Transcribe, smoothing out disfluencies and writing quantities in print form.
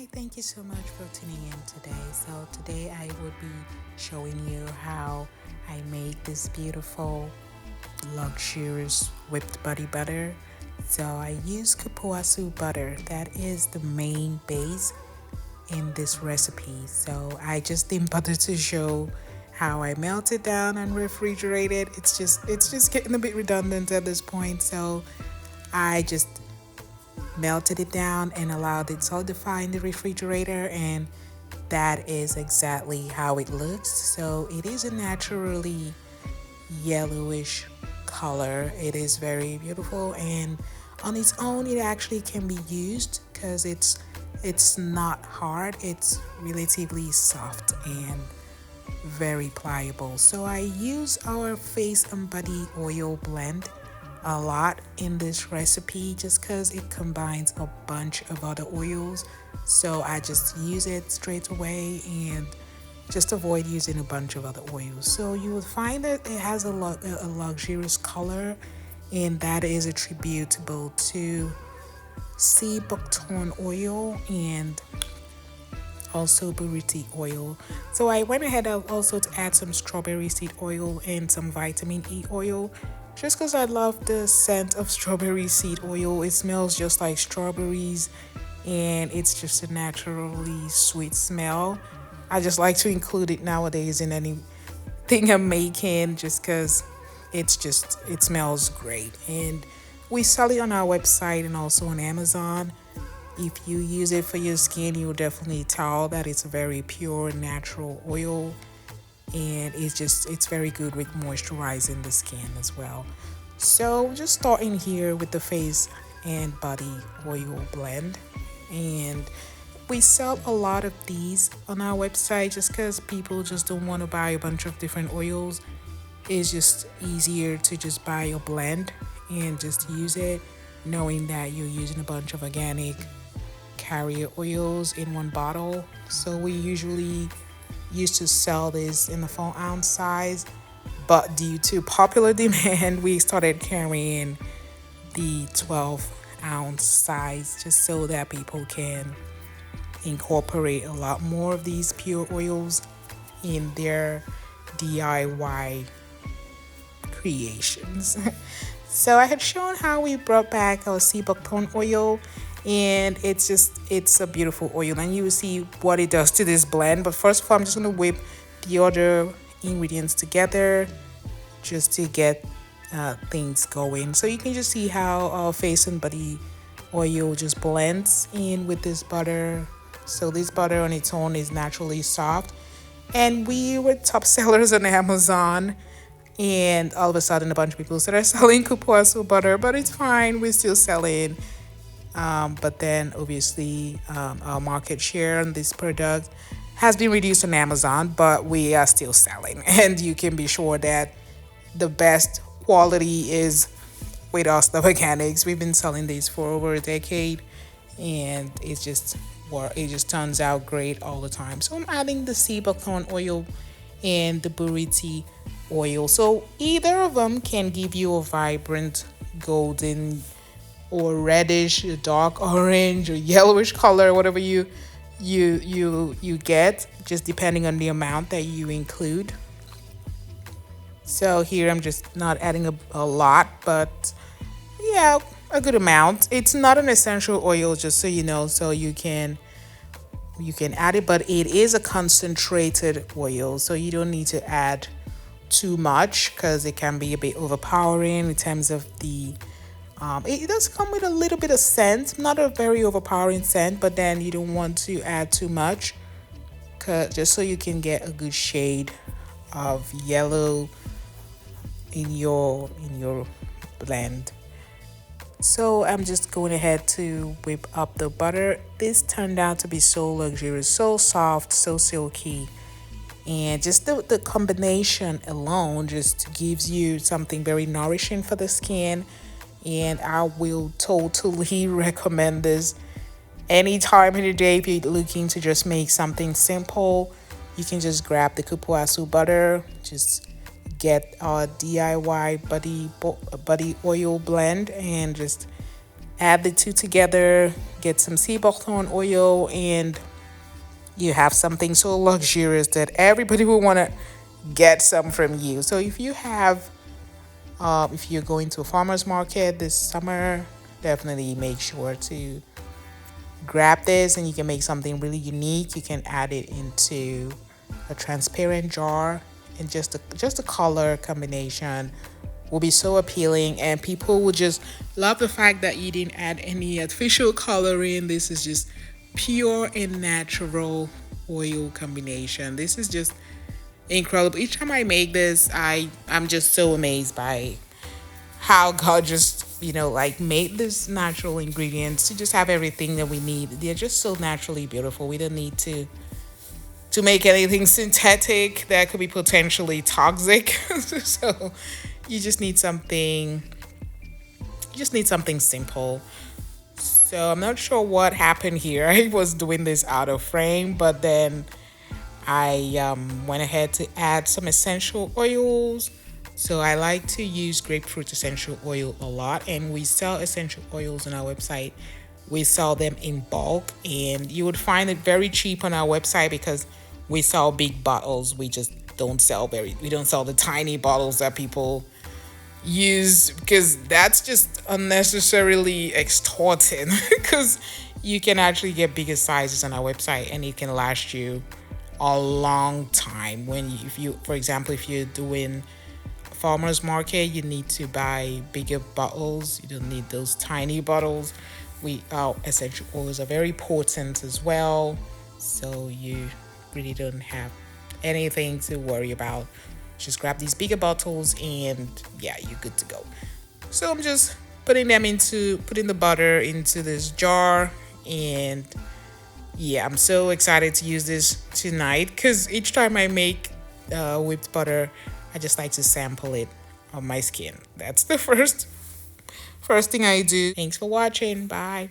Hi, thank you so much for tuning in today. So, today I would be showing you how I made this beautiful, luxurious whipped body butter. So, I use Cupuacu butter, that is the main base in this recipe. So, I just didn't bother to show how I melt it down and refrigerate it. It's just getting a bit redundant at this point. So, I just melted it down and allowed it solidify in the refrigerator, and that is exactly how it looks. So it is a naturally yellowish color. It is very beautiful, and on its own it actually can be used because it's not hard. It's relatively soft and very pliable. So I use our face and body oil blend a lot in this recipe just because it combines a bunch of other oils. So I just use it straight away and just avoid using a bunch of other oils. So you will find that it has a luxurious color, and that is attributable to sea buckthorn oil and also Buriti oil. So I went ahead also to add some strawberry seed oil and some vitamin E oil just because I love the scent of strawberry seed oil. It smells just like strawberries, and it's just a naturally sweet smell. I just like to include it nowadays in anything I'm making just because it smells great. And we sell it on our website and also on Amazon. If you use it for your skin, you'll definitely tell that it's a very pure natural oil, and it's very good with moisturizing the skin as well. So just starting here with the face and body oil blend, and we sell a lot of these on our website just because people just don't want to buy a bunch of different oils. It's just easier to just buy a blend and just use it, knowing that you're using a bunch of organic carrier oils in one bottle. So we usually used to sell this in the 4-ounce size, but due to popular demand, we started carrying the 12-ounce size just so that people can incorporate a lot more of these pure oils in their DIY creations. So I had shown how we brought back our sea buckthorn oil, and it's a beautiful oil, and you will see what it does to this blend. But first of all, I'm just going to whip the other ingredients together just to get things going. So you can just see how our face and body oil just blends in with this butter. So this butter on its own is naturally soft, and we were top sellers on Amazon. And all of a sudden, a bunch of people started selling Cupuacu butter, but it's fine. We're still selling. But then, obviously, our market share on this product has been reduced on Amazon, but we are still selling. And you can be sure that the best quality is with Oslove Organics. We've been selling these for over a decade, and it just turns out great all the time. So I'm adding the sea buckthorn oil and the Buriti oil. So either of them can give you a vibrant golden or reddish, dark orange or yellowish color, whatever you get, just depending on the amount that you include. So here I'm just not adding a lot, but yeah, a good amount. It's not an essential oil, just so you know, so you can add it, but it is a concentrated oil, so you don't need to add too much because it can be a bit overpowering in terms of the it does come with a little bit of scent, not a very overpowering scent, but then you don't want to add too much just so you can get a good shade of yellow in your blend. So I'm just going ahead to whip up the butter. This turned out to be so luxurious, so soft, so silky. And just the combination alone just gives you something very nourishing for the skin. And I will totally recommend this any time of the day. If you're looking to just make something simple, you can just grab the Cupuacu butter, just get a DIY body oil blend, and just Add the two together, get some sea buckthorn oil, and you have something so luxurious that everybody will want to get some from you. So if you have, if you're going to a farmer's market this summer, definitely make sure to grab this, and you can make something really unique. You can add it into a transparent jar, and just the color combination will be so appealing, and people will just love the fact that you didn't add any artificial coloring. This is just pure and natural oil combination. This is just incredible. Each time I make this, I'm just so amazed by how God just, like made this natural ingredients to just have everything that we need. They're just so naturally beautiful. We don't need to make anything synthetic that could be potentially toxic. So you just need something simple. So I'm not sure what happened here. I was doing this out of frame, but then I went ahead to add some essential oils. So I like to use grapefruit essential oil a lot, and we sell essential oils on our website. We sell them in bulk, and you would find it very cheap on our website because we sell big bottles. We just don't sell the tiny bottles that people use, because that's just unnecessarily extorting. Because you can actually get bigger sizes on our website, and it can last you a long time. If you, for example, if you're doing farmers market, you need to buy bigger bottles. You don't need those tiny bottles. Our essential oils are very potent as well, so you really don't have anything to worry about. Just grab these bigger bottles, and yeah, you're good to go. So I'm just putting the butter into this jar, and yeah, I'm so excited to use this tonight, because each time I make whipped butter, I just like to sample it on my skin. That's the first thing I do. Thanks for watching. Bye.